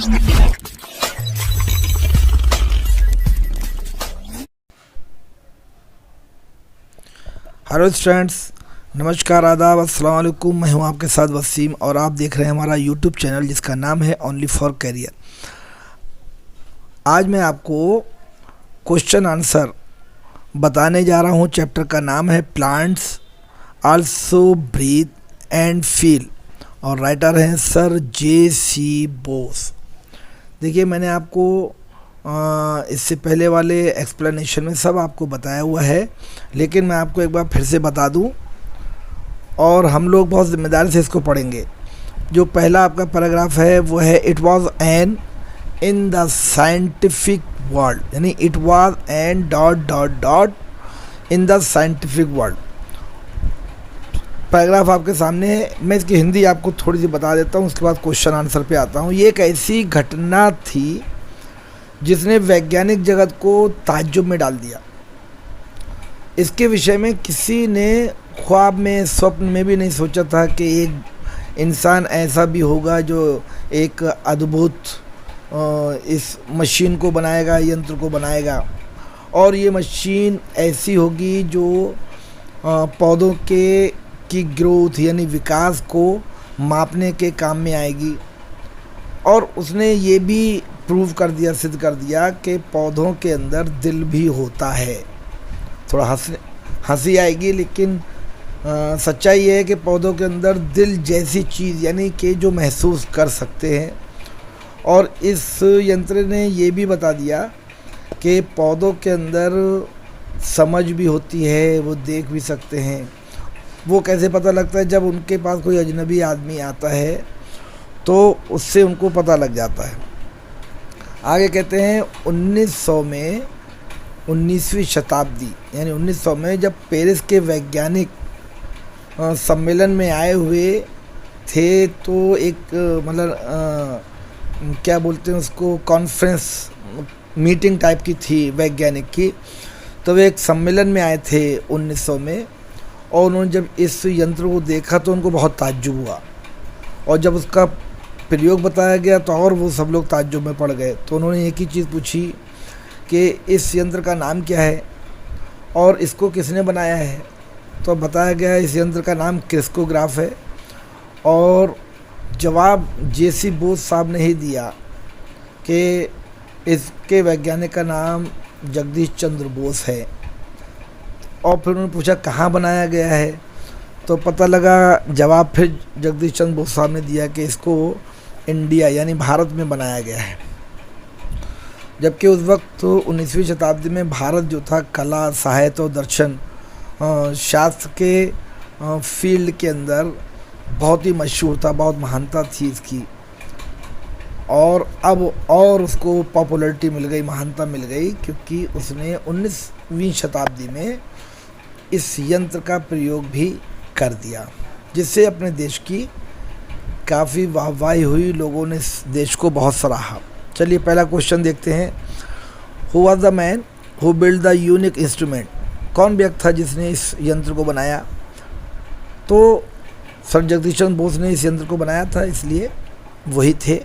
Hello students, नमस्कार, आदाब, अस्सलाम वालेकुम। मैं हूं आपके साथ वसीम और आप देख रहे हैं हमारा यूट्यूब चैनल जिसका नाम है ओनली फॉर कैरियर। आज मैं आपको क्वेश्चन आंसर बताने जा रहा हूं। चैप्टर का नाम है plants also breathe and feel और राइटर हैं सर J.C. बोस। देखिए, मैंने आपको इससे पहले वाले एक्सप्लेनेशन में सब आपको बताया हुआ है, लेकिन मैं आपको एक बार फिर से बता दूं और हम लोग बहुत ज़िम्मेदारी से इसको पढ़ेंगे। जो पहला आपका पैराग्राफ है वो है it was an in the scientific world, यानी it was an dot dot dot in the scientific world. Paragraph आपके सामने है। मैं इसकी हिंदी आपको थोड़ी सी बता देता हूँ, उसके बाद क्वेश्चन आंसर पे आता हूँ। ये एक ऐसी घटना थी जिसने वैज्ञानिक जगत को ताज्जुब में डाल दिया। इसके विषय में किसी ने ख्वाब में, स्वप्न में भी नहीं सोचा था कि एक इंसान ऐसा भी होगा जो एक अद्भुत इस मशीन को बनाएगा, यंत्र को बनाएगा, और ये मशीन ऐसी होगी जो पौधों की ग्रोथ यानी विकास को मापने के काम में आएगी। और उसने ये भी प्रूव कर दिया, सिद्ध कर दिया कि पौधों के अंदर दिल भी होता है। थोड़ा हंसी आएगी, लेकिन सच्चाई ये है कि पौधों के अंदर दिल जैसी चीज़ यानी कि जो महसूस कर सकते हैं। और इस यंत्र ने ये भी बता दिया कि पौधों के अंदर समझ भी होती है, वो देख भी सकते हैं। वो कैसे पता लगता है? जब उनके पास कोई अजनबी आदमी आता है तो उससे उनको पता लग जाता है। आगे कहते हैं 1900 में, 19वीं शताब्दी यानी 1900 में जब पेरिस के वैज्ञानिक सम्मेलन में आए हुए थे, तो एक क्या बोलते हैं उसको, कॉन्फ्रेंस मीटिंग टाइप की थी वैज्ञानिक की। तो वे एक सम्मेलन में आए थे 1900 में, और उन्होंने जब इस यंत्र को देखा तो उनको बहुत ताज्जुब हुआ। और जब उसका प्रयोग बताया गया तो और वो सब लोग ताज्जुब में पड़ गए। तो उन्होंने एक ही चीज़ पूछी कि इस यंत्र का नाम क्या है और इसको किसने बनाया है। तो बताया गया इस यंत्र का नाम क्रिस्कोग्राफ है, और जवाब J.C. बोस साहब ने ही दिया कि इसके वैज्ञानिक का नाम जगदीश चंद्र बोस है। और फिर उन्होंने पूछा कहाँ बनाया गया है, तो पता लगा जवाब फिर जगदीश चंद्र बोस साहब ने दिया कि इसको इंडिया यानी भारत में बनाया गया है। जबकि उस वक्त 19वीं शताब्दी में भारत जो था कला, साहित्य और दर्शन शास्त्र के फील्ड के अंदर बहुत ही मशहूर था, बहुत महानता थी इसकी। और अब और उसको पॉपुलैरिटी मिल गई, महानता मिल गई, क्योंकि उसने 19वीं शताब्दी में इस यंत्र का प्रयोग भी कर दिया, जिससे अपने देश की काफ़ी वाहवाही हुई। लोगों ने इस देश को बहुत सराहा। चलिए पहला क्वेश्चन देखते हैं। Who was the man who build the unique instrument? कौन व्यक्ति था जिसने इस यंत्र को बनाया? तो सर जगदीश चंद्र बोस ने इस यंत्र को बनाया था, इसलिए वही थे।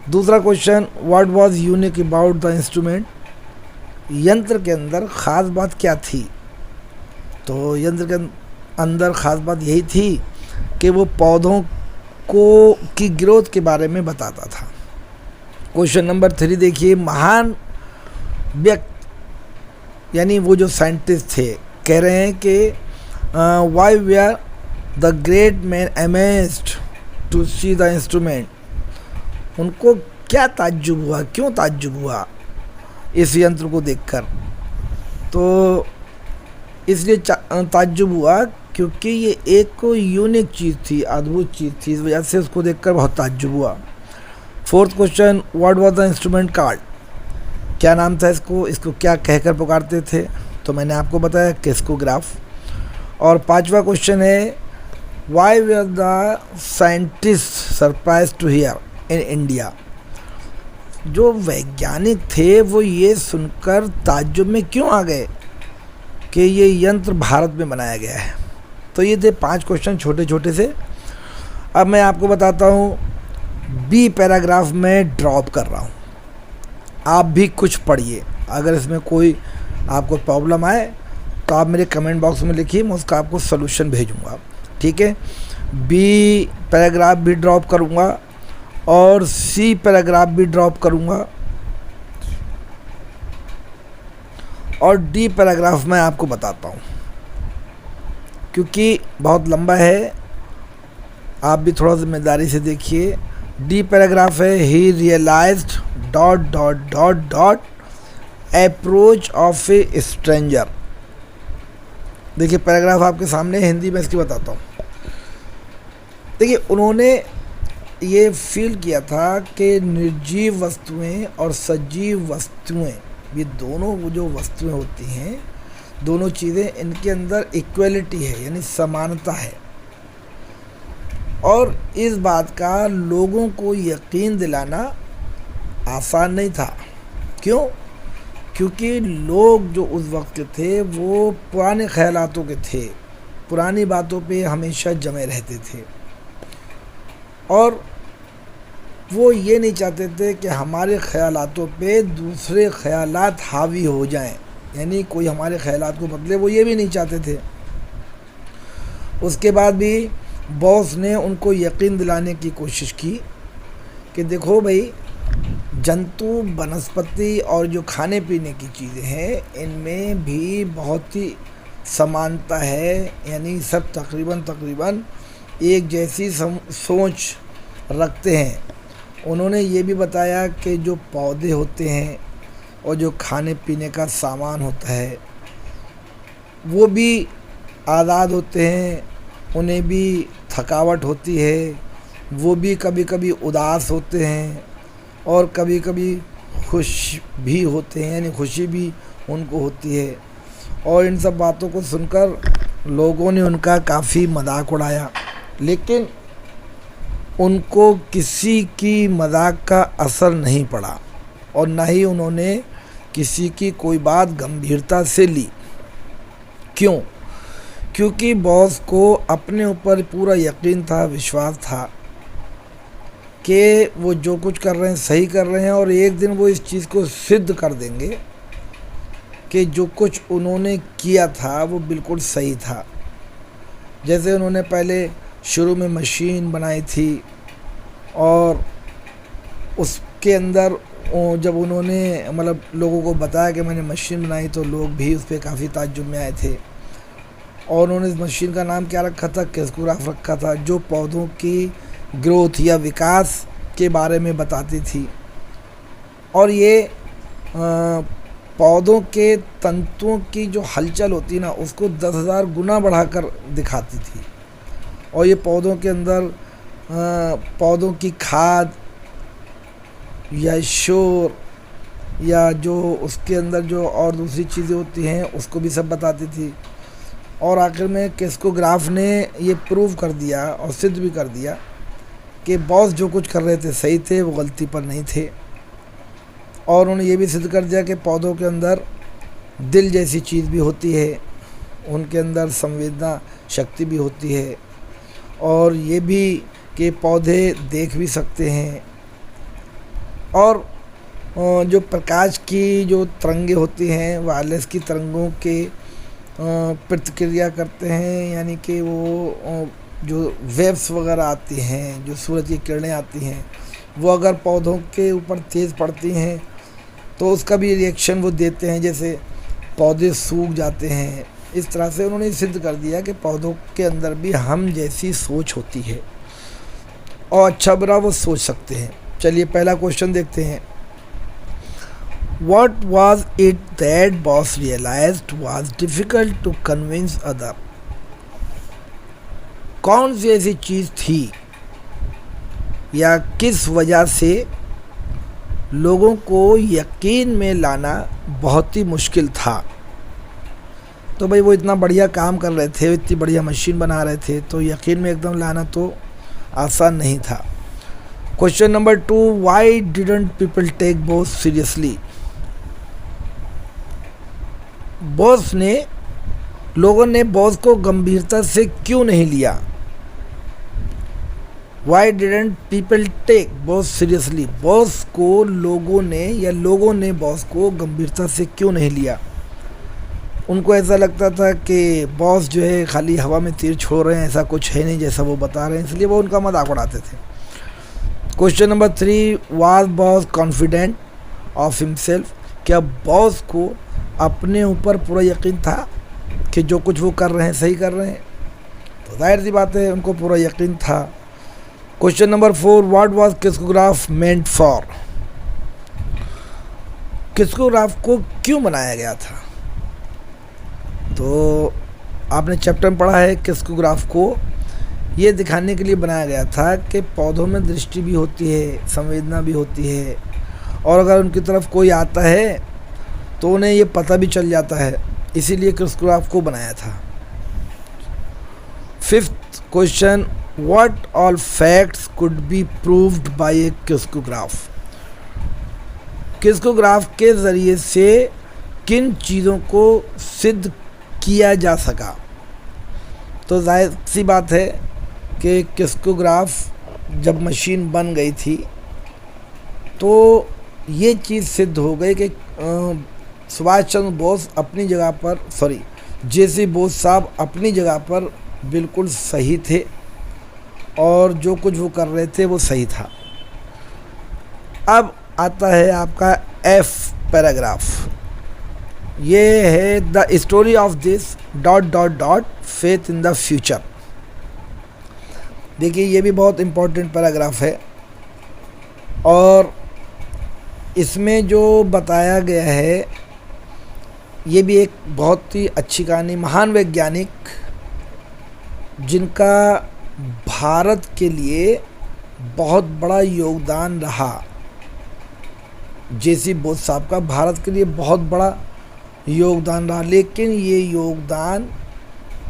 दूसरा question, what was unique about the instrument? यंत्र के अंदर ख़ास बात क्या थी? तो यंत्र के अंदर ख़ास बात यही थी कि वो पौधों की ग्रोथ के बारे में बताता था। क्वेश्चन नंबर 3 देखिए, महान व्यक्ति यानी वो जो साइंटिस्ट थे कह रहे हैं कि why we are the great man amazed to see the instrument? उनको क्या ताज्जुब हुआ, क्यों ताज्जुब हुआ इस यंत्र को देखकर? तो इसलिए ताज्जुब हुआ क्योंकि ये एक यूनिक चीज़ थी, अद्भुत चीज़ थी, इस वजह से उसको देखकर बहुत ताज्जुब हुआ। Fourth question, what was the instrument called? क्या नाम था इसको क्या कहकर पुकारते थे? तो मैंने आपको बताया क्रिस्कोग्राफ। और पांचवा क्वेश्चन है, why were the scientist surprise to hear in India? जो वैज्ञानिक थे वो ये सुनकर ताज्जुब में क्यों आ गए कि ये यंत्र भारत में बनाया गया है? तो ये थे 5 क्वेश्चन छोटे छोटे से। अब मैं आपको बताता हूँ बी पैराग्राफ में ड्रॉप कर रहा हूँ, आप भी कुछ पढ़िए। अगर इसमें कोई आपको प्रॉब्लम आए तो आप मेरे कमेंट बॉक्स में लिखिए, मैं उसका आपको सलूशन भेजूँगा, ठीक है। बी पैराग्राफ भी ड्रॉप करूँगा और सी पैराग्राफ भी ड्रॉप करूँगा और डी पैराग्राफ मैं आपको बताता हूँ, क्योंकि बहुत लंबा है, आप भी थोड़ा जिम्मेदारी से देखिए। डी पैराग्राफ है, he realised dot dot dot dot approach of a stranger. देखिए पैराग्राफ आपके सामने, हिंदी में इसकी बताता हूँ। देखिए उन्होंने ये फील किया था कि निर्जीव वस्तुएं और सजीव वस्तुएं, ये दोनों वो जो वस्तुएं होती हैं, दोनों चीज़ें, इनके अंदर इक्वलिटी है, यानी समानता है। और इस बात का लोगों को यकीन दिलाना आसान नहीं था। क्यों? क्योंकि लोग जो उस वक्त के थे वो पुराने ख्यालातों के थे, पुरानी बातों पे हमेशा जमे रहते थे और वो ये नहीं चाहते थे कि हमारे ख्यालातों पे दूसरे ख्यालात हावी हो जाएं, यानी कोई हमारे ख्यालात को बदले, वो ये भी नहीं चाहते थे। उसके बाद भी बॉस ने उनको यकीन दिलाने की कोशिश की कि देखो भाई, जंतु, वनस्पति और जो खाने पीने की चीज़ें हैं, इनमें भी बहुत ही समानता है, यानी सब तकरीबन एक जैसी सोच रखते हैं। उन्होंने ये भी बताया कि जो पौधे होते हैं और जो खाने पीने का सामान होता है वो भी आज़ाद होते हैं, उन्हें भी थकावट होती है, वो भी कभी कभी उदास होते हैं और कभी कभी खुश भी होते हैं, यानी खुशी भी उनको होती है। और इन सब बातों को सुनकर लोगों ने उनका काफ़ी मजाक उड़ाया, लेकिन उनको किसी की मजाक का असर नहीं पड़ा और ना ही उन्होंने किसी की कोई बात गंभीरता से ली। क्यों? क्योंकि बॉस को अपने ऊपर पूरा यकीन था, विश्वास था कि वो जो कुछ कर रहे हैं सही कर रहे हैं और एक दिन वो इस चीज़ को सिद्ध कर देंगे कि जो कुछ उन्होंने किया था वो बिल्कुल सही था। जैसे उन्होंने पहले शुरू में मशीन बनाई थी और उसके अंदर जब उन्होंने मतलब लोगों को बताया कि मैंने मशीन बनाई तो लोग भी उस पर काफ़ी ताज्जुब में आए थे। और उन्होंने इस मशीन का नाम क्या रखा था? क्रिस्कोग्राफ रखा था, जो पौधों की ग्रोथ या विकास के बारे में बताती थी। और ये पौधों के तंतुओं की जो हलचल होती ना, उसको 10,000 गुना बढ़ाकर दिखाती थी। और ये पौधों के अंदर पौधों की खाद या शोर या जो उसके अंदर जो और दूसरी चीज़ें होती हैं उसको भी सब बताती थी। और आखिर में क्रिस्कोग्राफ ने ये प्रूव कर दिया और सिद्ध भी कर दिया कि बॉस जो कुछ कर रहे थे सही थे, वो गलती पर नहीं थे। और उन्होंने ये भी सिद्ध कर दिया कि पौधों के अंदर दिल जैसी चीज़ भी होती है, उनके अंदर संवेदना शक्ति भी होती है, और ये भी कि पौधे देख भी सकते हैं। और जो प्रकाश की जो तरंगे होती हैं, वायरलेस की तरंगों के प्रतिक्रिया करते हैं, यानी कि वो जो वेव्स वगैरह आती हैं, जो सूरज की किरणें आती हैं, वो अगर पौधों के ऊपर तेज़ पड़ती हैं तो उसका भी रिएक्शन वो देते हैं, जैसे पौधे सूख जाते हैं। इस तरह से उन्होंने सिद्ध कर दिया कि पौधों के अंदर भी हम जैसी सोच होती है और अच्छा बुरा वो सोच सकते हैं। चलिए पहला क्वेश्चन देखते हैं। What was it that boss realized was difficult to convince other? कौन सी ऐसी चीज़ थी या किस वजह से लोगों को यकीन में लाना बहुत ही मुश्किल था? तो भाई वो इतना बढ़िया काम कर रहे थे, इतनी बढ़िया मशीन बना रहे थे, तो यकीन में एकदम लाना तो आसान नहीं था। Question number 2, why didn't people take Bose seriously? लोगों ने बॉस को गंभीरता से क्यों नहीं लिया? Why didn't people take Bose seriously, Bose को लोगों ने या लोगों ने बॉस को गंभीरता से क्यों नहीं लिया। उनको ऐसा लगता था कि बॉस जो है खाली हवा में तीर छोड़ रहे हैं, ऐसा कुछ है नहीं जैसा वो बता रहे हैं, इसलिए वो उनका मजाक उड़ाते थे। Question number 3, was boss confident of himself, क्या बॉस को अपने ऊपर पूरा यकीन था कि जो कुछ वो कर रहे हैं सही कर रहे हैं। तो जाहिर सी बात है उनको पूरा यकीन था। क्वेश्चन नंबर 4, व्हाट वाज किस्कोग्राफ मेंट फॉर, किस्कोग्राफ को क्यों बनाया गया था। तो आपने चैप्टर में पढ़ा है किस्कोग्राफ को ये दिखाने के लिए बनाया गया था कि पौधों में दृष्टि भी होती है, संवेदना भी होती है, और अगर उनकी तरफ कोई आता है तो उन्हें ये पता भी चल जाता है, इसीलिए किस्कोग्राफ को बनाया था। 5th question, what all facts could be proved by a किस्कोग्राफ, किस्कोग्राफ के ज़रिए से किन चीज़ों को सिद्ध किया जा सका। तो जाहिर सी बात है कि किस्कोग्राफ जब मशीन बन गई थी तो ये चीज़ सिद्ध हो गई कि सुभाष चंद्र बोस अपनी जगह पर जे.सी. बोस साहब अपनी जगह पर बिल्कुल सही थे और जो कुछ वो कर रहे थे वो सही था। अब आता है आपका F पैराग्राफ, ये है the story of this ... faith in the future. देखिए ये भी बहुत इम्पोर्टेंट पैराग्राफ है और इसमें जो बताया गया है ये भी एक बहुत ही अच्छी कहानी। महान वैज्ञानिक जिनका भारत के लिए बहुत बड़ा योगदान रहा, जे.सी. बोस साहब का भारत के लिए बहुत बड़ा योगदान रहा, लेकिन ये योगदान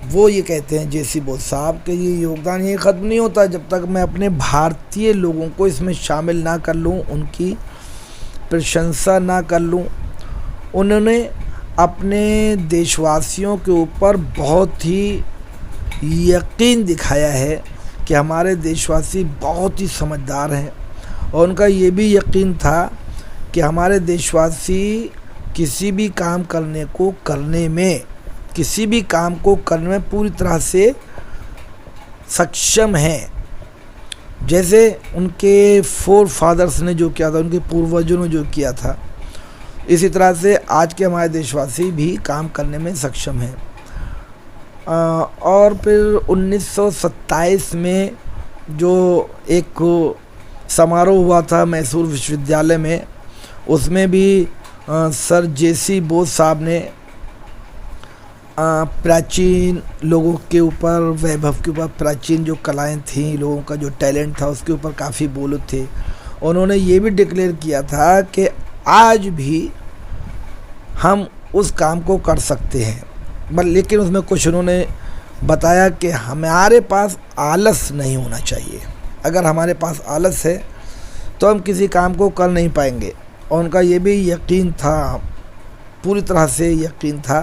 वो ये कहते हैं जे.सी. बोस साहब कि ये योगदान ये ख़त्म नहीं होता जब तक मैं अपने भारतीय लोगों को इसमें शामिल ना कर लूँ, उनकी प्रशंसा ना कर लूँ। उन्होंने अपने देशवासियों के ऊपर बहुत ही यकीन दिखाया है कि हमारे देशवासी बहुत ही समझदार हैं, और उनका ये भी यकीन था कि हमारे देशवासी किसी भी काम करने में पूरी तरह से सक्षम हैं। जैसे उनके फोर फादर्स ने जो किया था, उनके पूर्वजों ने जो किया था, इसी तरह से आज के हमारे देशवासी भी काम करने में सक्षम हैं। और फिर 1927 में जो एक समारोह हुआ था मैसूर विश्वविद्यालय में, उसमें भी सर जे.सी. बोस साहब ने प्राचीन लोगों के ऊपर, वैभव के ऊपर, प्राचीन जो कलाएं थीं, लोगों का जो टैलेंट था उसके ऊपर काफ़ी बोले थे। उन्होंने ये भी डिक्लेयर किया था कि आज भी हम उस काम को कर सकते हैं, लेकिन उसमें कुछ उन्होंने बताया कि हमारे पास आलस नहीं होना चाहिए। अगर हमारे पास आलस है तो हम किसी काम को कर नहीं पाएंगे। और उनका ये भी यकीन था, पूरी तरह से यकीन था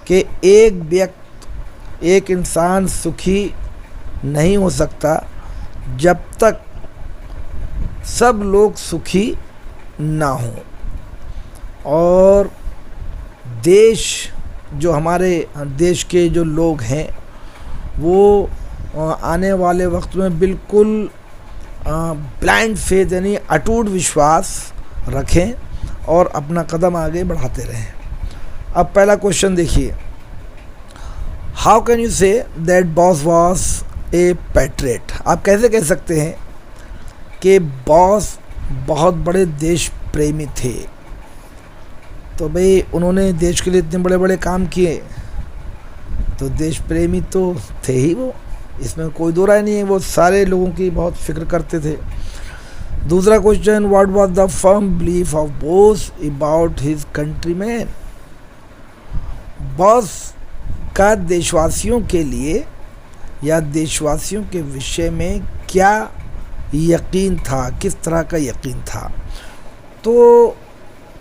कि एक इंसान सुखी नहीं हो सकता जब तक सब लोग सुखी ना हों। और जो हमारे देश के जो लोग हैं वो आने वाले वक्त में बिल्कुल ब्लाइंड फेथ यानी अटूट विश्वास रखें और अपना कदम आगे बढ़ाते रहें। अब पहला क्वेश्चन देखिए, how can you say that boss was a patriot. आप कैसे कह सकते हैं कि बॉस बहुत बड़े देश प्रेमी थे। तो भाई उन्होंने देश के लिए इतने बड़े बड़े काम किए, तो देश प्रेमी तो थे ही वो, इसमें कोई दो राय नहीं है। वो सारे लोगों की बहुत फिक्र करते थे। दूसरा question, what was the firm belief of Bose about his countryman. Boss का देशवासियों के लिए या देशवासियों के विषय में क्या यकीन था, किस तरह का यकीन था। तो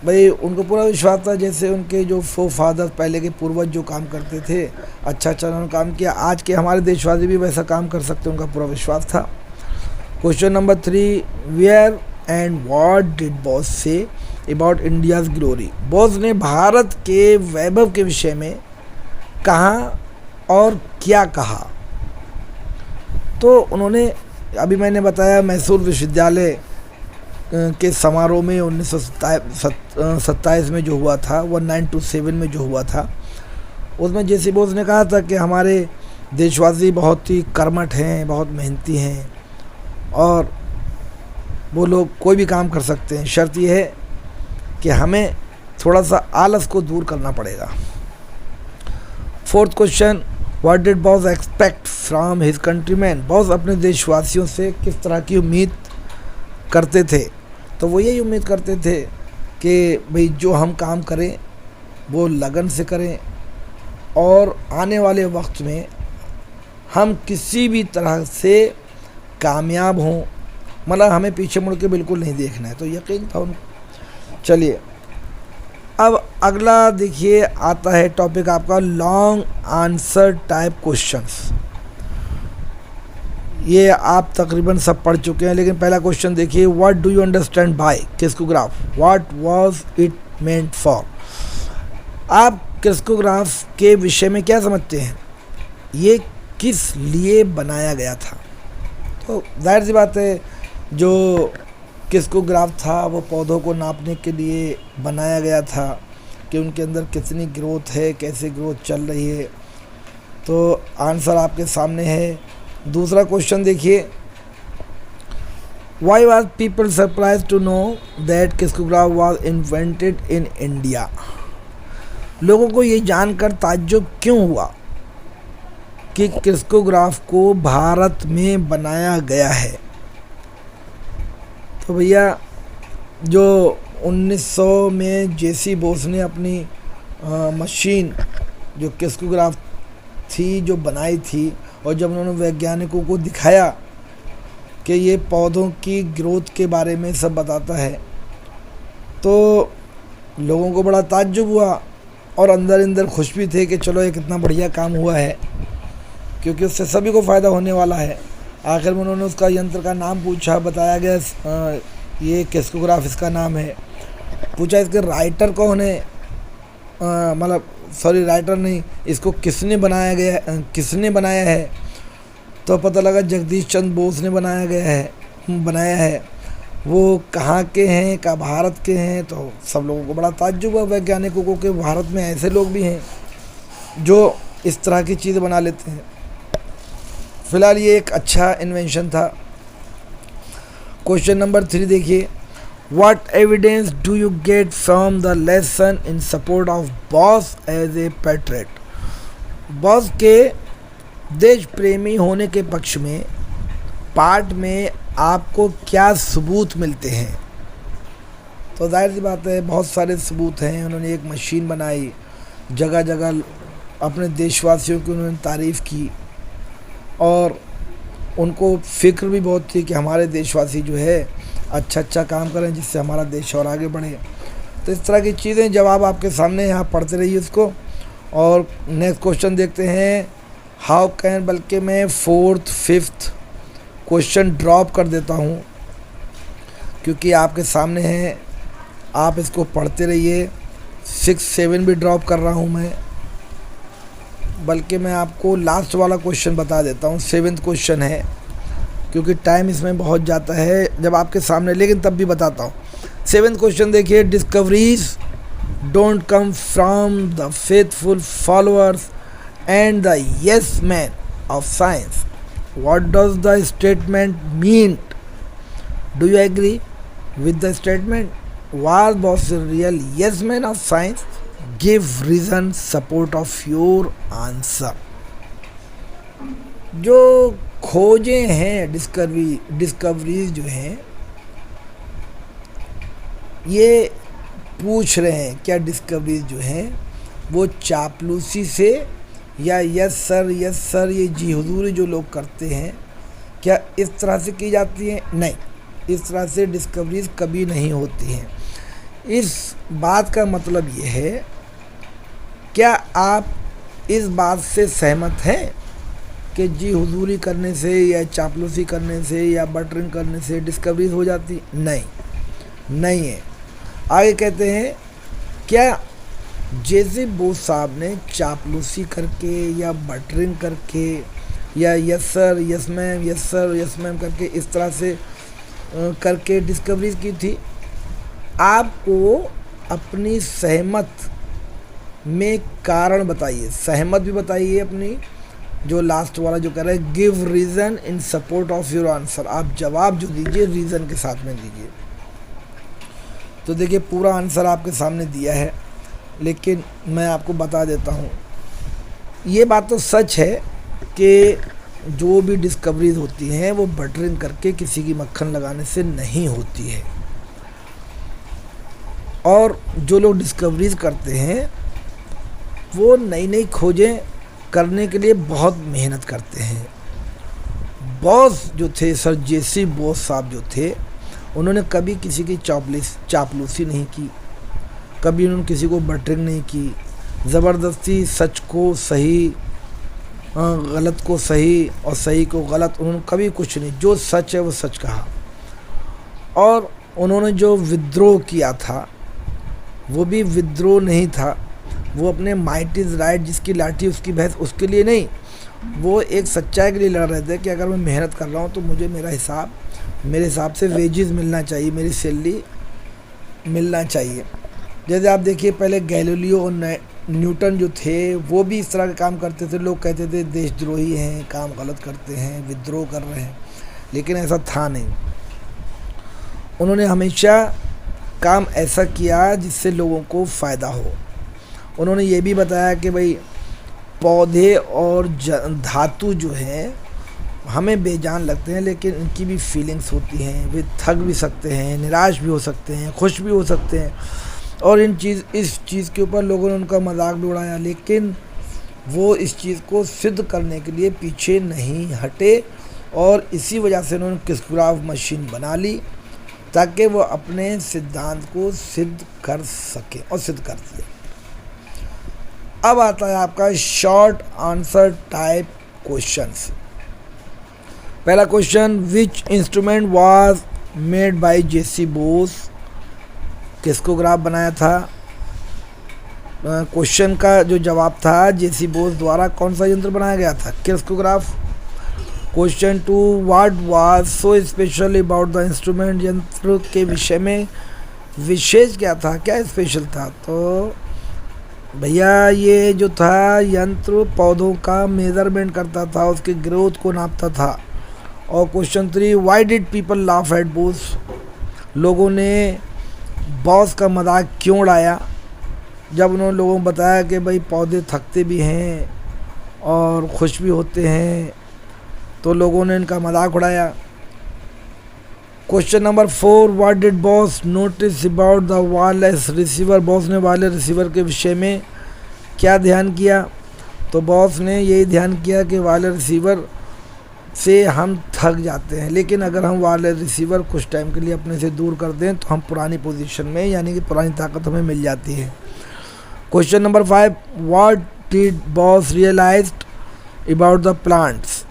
भाई उनको पूरा विश्वास था, जैसे उनके जो फादर पहले के पूर्वज जो काम करते थे, अच्छा उन्होंने काम किया, आज के हमारे देशवासी भी वैसा काम कर सकते, उनका पूरा विश्वास था। Question number 3, where and what did Bose say about India's glory. Bose ने भारत के वैभव के विषय में कहा और क्या कहा। तो उन्होंने, अभी मैंने बताया, मैसूर विश्वविद्यालय के समारोह में 1927 में जो हुआ था, 1927 में जो हुआ था, उसमें जेसी बोस ने कहा था कि हमारे देशवासी बहुत ही कर्मठ हैं, बहुत मेहनती हैं और वो लोग कोई भी काम कर सकते हैं, शर्त यह है कि हमें थोड़ा सा आलस को दूर करना पड़ेगा। 4th question, what did boss expect from his countryman. Boss अपने देशवासियों से किस तरह की उम्मीद करते थे। तो वो यही उम्मीद करते थे कि भाई जो हम काम करें वो लगन से करें और आने वाले वक्त में हम किसी भी तरह से कामयाब हों, मतलब हमें पीछे मुड़ के बिल्कुल नहीं देखना है। तो यकीन था उनको। चलिए अब अगला देखिए, आता है टॉपिक आपका लॉन्ग आंसर टाइप क्वेश्चंस। ये आप तकरीबन सब पढ़ चुके हैं, लेकिन पहला क्वेश्चन देखिए, what do you understand by crescograph, what was it meant for. आप क्रिस्कोग्राफ के विषय में क्या समझते हैं, ये किस लिए बनाया गया था। तो जाहिर सी बात है, जो क्रिस्कोग्राफ था वो पौधों को नापने के लिए बनाया गया था कि उनके अंदर कितनी ग्रोथ है, कैसे ग्रोथ चल रही है। तो आंसर आपके सामने है। दूसरा क्वेश्चन देखिए, why was people surprise to know that crescograph was invented in India. लोगों को ये जानकर ताज्जुब क्यों हुआ कि क्रिस्कोग्राफ को भारत में बनाया गया है। तो भैया जो 1900 में जेसी बोस ने अपनी मशीन जो क्रिस्कोग्राफ थी जो बनाई थी, और जब उन्होंने वैज्ञानिकों को दिखाया कि ये पौधों की ग्रोथ के बारे में सब बताता है, तो लोगों को बड़ा ताज्जुब हुआ और अंदर खुश भी थे कि चलो ये कितना बढ़िया काम हुआ है, क्योंकि उससे सभी को फ़ायदा होने वाला है। आखिर में उन्होंने उसका यंत्र का नाम पूछा, बताया गया ये क्रिस्कोग्राफ इसका नाम है। पूछा इसके राइटर कौन है, मतलब सॉरी राइटर नहीं, इसको किसने बनाया है। तो पता लगा जगदीश चंद्र बोस ने बनाया है। वो कहाँ के हैं, का भारत के हैं। तो सब लोगों को बड़ा ताज्जुब हुआ वैज्ञानिकों को कि भारत में ऐसे लोग भी हैं जो इस तरह की चीज़ें बना लेते हैं। फिलहाल ये एक अच्छा इन्वेंशन था। क्वेश्चन नंबर 3 देखिए, what evidence do you get from the lesson in support of Bose as a patriot. Bose के देश प्रेमी होने के पक्ष में पार्ट में आपको क्या सबूत मिलते हैं। तो जाहिर सी बात है, बहुत सारे सबूत हैं। उन्होंने एक मशीन बनाई, जगह जगह अपने देशवासियों की उन्होंने तारीफ़ की और उनको फ़िक्र भी बहुत थी कि हमारे देशवासी जो है अच्छा काम करें, जिससे हमारा देश और आगे बढ़े। तो इस तरह की चीज़ें जवाब आपके सामने, यहाँ पढ़ते रहिए उसको। और नेक्स्ट क्वेश्चन देखते हैं, हाउ कैन, बल्कि मैं 4th 5th क्वेश्चन ड्रॉप कर देता हूँ क्योंकि आपके सामने है, आप इसको पढ़ते रहिए। 6 7 भी ड्रॉप कर रहा हूँ मैं, बल्कि मैं आपको लास्ट वाला क्वेश्चन बता देता हूँ। 7th क्वेश्चन है, क्योंकि टाइम इसमें बहुत जाता है जब आपके सामने, लेकिन तब भी बताता हूँ। 7th क्वेश्चन देखिए, discoveries don't come from the faithful followers and the yes man of science. What does the statement mean? Do you agree with the statement? Was Bose real yes man of science? Give reason support of your answer. जो खोजें हैं, discoveries जो हैं, ये पूछ रहे हैं क्या डिस्कवरीज जो हैं वो चापलूसी से या यस सर ये जी हुजूरी जो लोग करते हैं, क्या इस तरह से की जाती हैं? नहीं, इस तरह से डिस्कवरीज कभी नहीं होती हैं। इस बात का मतलब ये है, क्या आप इस बात से सहमत हैं? कि जी हुजूरी करने से या चापलूसी करने से या बटरिंग करने से डिस्कवरीज हो जाती? नहीं, नहीं है। आगे कहते हैं, क्या जेसी बोस साहब ने चापलूसी करके या बटरिंग करके या yes sir yes ma'am yes sir yes ma'am करके इस तरह से करके डिस्कवरीज की थी? आपको अपनी सहमत में कारण बताइए, सहमत भी बताइए अपनी। जो लास्ट वाला जो कह रहा है give reason in support of your answer, आप जवाब जो दीजिए रीज़न के साथ में दीजिए। तो देखिए पूरा आंसर आपके सामने दिया है, लेकिन मैं आपको बता देता हूँ, ये बात तो सच है कि जो भी डिस्कवरीज होती हैं वो बटरिंग करके किसी की मक्खन लगाने से नहीं होती है। और जो लोग डिस्कवरीज करते हैं वो नई नई खोजें करने के लिए बहुत मेहनत करते हैं। बॉस जो थे सर जेसी बोस साहब जो थे, उन्होंने कभी किसी की चापलूसी नहीं की, कभी उन्होंने किसी को बटरिंग नहीं की, ज़बरदस्ती सच को सही, गलत को सही और सही को गलत, उन्होंने कभी कुछ नहीं। जो सच है वो सच कहा। और उन्होंने जो विद्रोह किया था वो भी विद्रोह नहीं था, वो अपने माइट इज़ राइट, जिसकी लाठी उसकी भैंस, उसके लिए नहीं, वो एक सच्चाई के लिए लड़ रहे थे कि अगर मैं मेहनत कर रहा हूँ तो मुझे मेरे हिसाब से वेजेस मिलना चाहिए, मेरी सैलरी मिलना चाहिए। जैसे आप देखिए पहले गैलीलियो और न्यूटन जो थे वो भी इस तरह का काम करते थे। लोग कहते थे देशद्रोही हैं, काम गलत करते हैं, विद्रोह कर रहे हैं, लेकिन ऐसा था नहीं। उन्होंने हमेशा काम ऐसा किया जिससे लोगों को फ़ायदा हो। उन्होंने ये भी बताया कि भाई पौधे और धातु जो हैं हमें बेजान लगते हैं, लेकिन इनकी भी फीलिंग्स होती हैं, वे थक भी सकते हैं, निराश भी हो सकते हैं, खुश भी हो सकते हैं। और इस चीज़ के ऊपर लोगों ने उनका मजाक भी उड़ाया, लेकिन वो इस चीज़ को सिद्ध करने के लिए पीछे नहीं हटे, और इसी वजह से उन्होंने क्रिस्टोग्राफ मशीन बना ली ताकि वो अपने सिद्धांत को सिद्ध कर सके, और सिद्ध कर दिया। अब आता है आपका शॉर्ट आंसर टाइप क्वेश्चंस। पहला question, which instrument was made by J C Bose, किसको ग्राफ बनाया था? क्वेश्चन का जो जवाब था जेसी बोस द्वारा कौन सा यंत्र बनाया गया था? Crescograph. Question 2, what was so special about the instrument, यंत्र के विषय में विशेष क्या था, क्या स्पेशल था? तो भैया ये जो था यंत्र पौधों का मेजरमेंट करता था, उसके ग्रोथ को नापता था। और question 3, why did people laugh at boss, लोगों ने बॉस का मजाक क्यों उड़ाया? जब उन्होंने लोगों को बताया कि भाई पौधे थकते भी हैं और खुश भी होते हैं, तो लोगों ने इनका मजाक उड़ाया। Question number 4, what did boss notice about the wireless receiver, boss ने वायरलेस रिसीवर के विषय में क्या ध्यान किया? तो बॉस ने यही ध्यान किया कि वायरलेस रिसीवर से हम थक जाते हैं, लेकिन अगर हम वायरलेस रिसीवर कुछ टाइम के लिए अपने से दूर कर दें तो हम पुरानी पोजीशन में, यानी कि पुरानी ताकत हमें मिल जाती है। Question number 5, what did Bose realized about the plants,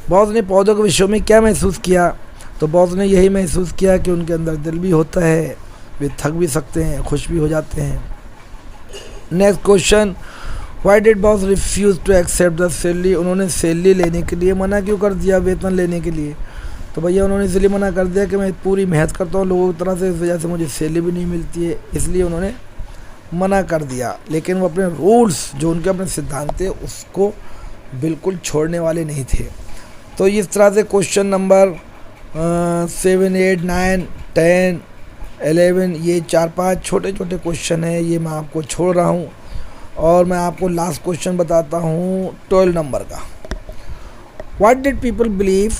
Bose ने पौधों के विषय में क्या महसूस किया? तो बॉस ने यही महसूस किया कि उनके अंदर दिल भी होता है, वे थक भी सकते हैं, खुश भी हो जाते हैं। Next question, why did Bose refuse to accept the salary, उन्होंने सैलरी लेने के लिए मना क्यों कर दिया, वेतन लेने के लिए? तो भैया उन्होंने इसलिए मना कर दिया कि मैं पूरी मेहनत करता हूँ लोगों की तरह से, इस वजह से मुझे सैलरी भी नहीं मिलती है, इसलिए उन्होंने मना कर दिया। लेकिन वो अपने रूल्स, जो उनके अपने सिद्धांत थे, उसको बिल्कुल छोड़ने वाले नहीं थे। तो इस तरह से क्वेश्चन नंबर 7, 8, 9, 10, 11, ये 4-5 छोटे छोटे क्वेश्चन हैं, ये मैं आपको छोड़ रहा हूँ। और मैं आपको लास्ट क्वेश्चन बताता हूँ 12 नंबर का। What did people believe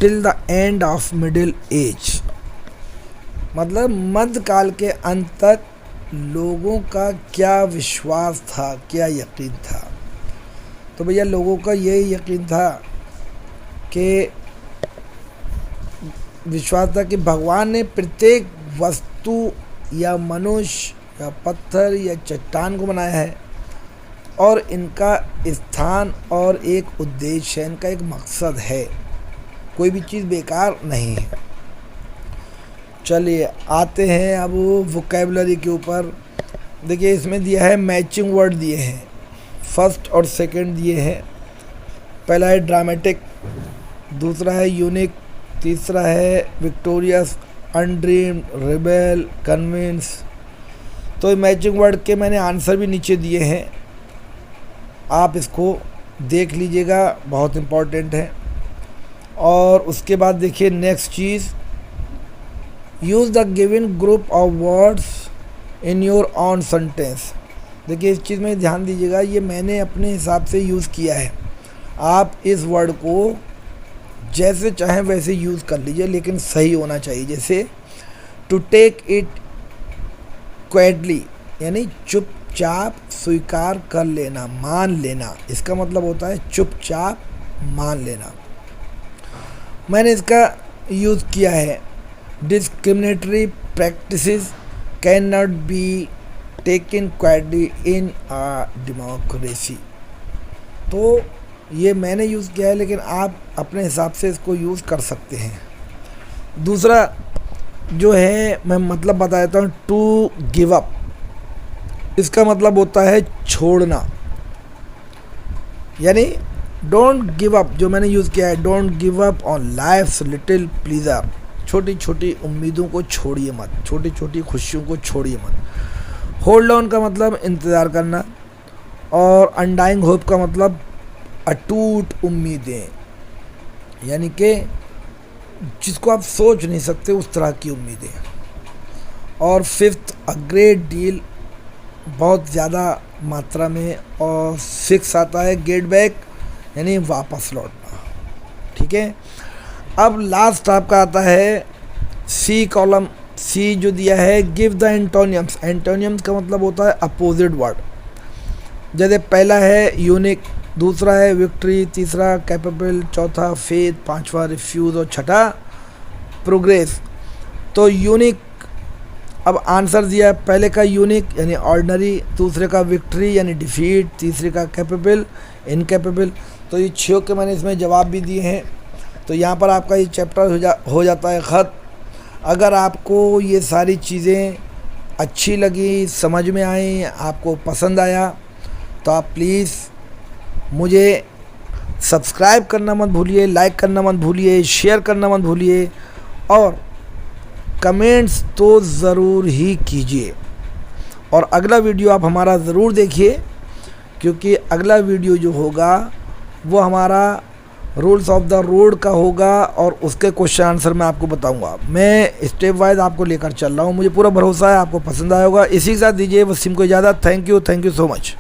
till the end of middle age, मतलब मध्यकाल के अंत तक लोगों का क्या विश्वास था, क्या यकीन था? तो भैया लोगों का यही यकीन था कि विश्वास था कि भगवान ने प्रत्येक वस्तु या मनुष्य या पत्थर या चट्टान को बनाया है, और इनका स्थान और एक उद्देश्य है, इनका एक मकसद है, कोई भी चीज़ बेकार नहीं है। चलिए आते हैं अब वोकैबुलरी के ऊपर। देखिए इसमें दिया है मैचिंग वर्ड दिए हैं, फर्स्ट और सेकंड दिए हैं। पहला है ड्रामेटिक, दूसरा है यूनिक, तीसरा है विक्टोरियस, अनड्रीम्ड, रिबेल, कन्विंस। तो मैचिंग वर्ड के मैंने आंसर भी नीचे दिए हैं, आप इसको देख लीजिएगा, बहुत इम्पोर्टेंट है। और उसके बाद देखिए next cheese, use the given group of words in your on sentence. देखिए इस चीज़ में ध्यान दीजिएगा, ये मैंने अपने हिसाब से यूज़ किया है, आप इस वर्ड को जैसे चाहें वैसे यूज़ कर लीजिए, लेकिन सही होना चाहिए। जैसे टू टेक इट क्वाइटली, यानी चुपचाप स्वीकार कर लेना, मान लेना, इसका मतलब होता है चुपचाप मान लेना। मैंने इसका यूज़ किया है, discriminatory practices can not be taken quietly in a democracy. तो ये मैंने यूज़ किया है, लेकिन आप अपने हिसाब से इसको यूज़ कर सकते हैं। दूसरा जो है मैं मतलब बता देता हूँ, टू गिव अप, इसका मतलब होता है छोड़ना, यानी डोंट गिव अप, जो मैंने यूज़ किया है, don't give up on life's little pleasure, छोटी छोटी उम्मीदों को छोड़िए मत, छोटी छोटी खुशियों को छोड़िए मत। होल्ड ऑन का मतलब इंतज़ार करना, और अनडाइंग होप का मतलब अटूट उम्मीदें, यानी कि जिसको आप सोच नहीं सकते उस तरह की उम्मीदें। और फिफ्थ, अ ग्रेट डील, बहुत ज़्यादा मात्रा में। और सिक्स आता है गेट बैक, यानी वापस लौटना। ठीक है, अब लास्ट आपका आता है सी कॉलम। सी जो दिया है, गिव द एंटोनियम्स। एंटोनियम्स का मतलब होता है अपोजिट वर्ड। जैसे पहला है यूनिक, दूसरा है विक्ट्री, तीसरा कैपेबल, चौथा फेथ, पांचवा रिफ्यूज़ और छठा प्रोग्रेस। तो यूनिक, अब आंसर दिया पहले का यूनिक यानी ऑर्डिनरी, दूसरे का विक्ट्री यानी डिफीट, तीसरे का कैपेबल, इनकैपेबल। तो ये 6 के मैंने इसमें जवाब भी दिए हैं। तो यहाँ पर आपका ये चैप्टर हो जाता है ख़त्म। अगर आपको ये सारी चीज़ें अच्छी लगी, समझ में आई, आपको पसंद आया, तो आप प्लीज़ मुझे सब्सक्राइब करना मत भूलिए, लाइक करना मत भूलिए, शेयर करना मत भूलिए, और कमेंट्स तो ज़रूर ही कीजिए। और अगला वीडियो आप हमारा ज़रूर देखिए, क्योंकि अगला वीडियो जो होगा वो हमारा रूल्स ऑफ द रोड का होगा, और उसके क्वेश्चन आंसर मैं आपको बताऊंगा। मैं स्टेप वाइज आपको लेकर चल रहा हूँ, मुझे पूरा भरोसा है आपको पसंद आया होगा। इसी के साथ दीजिए वसीम को इजाज़त। Thank you so much.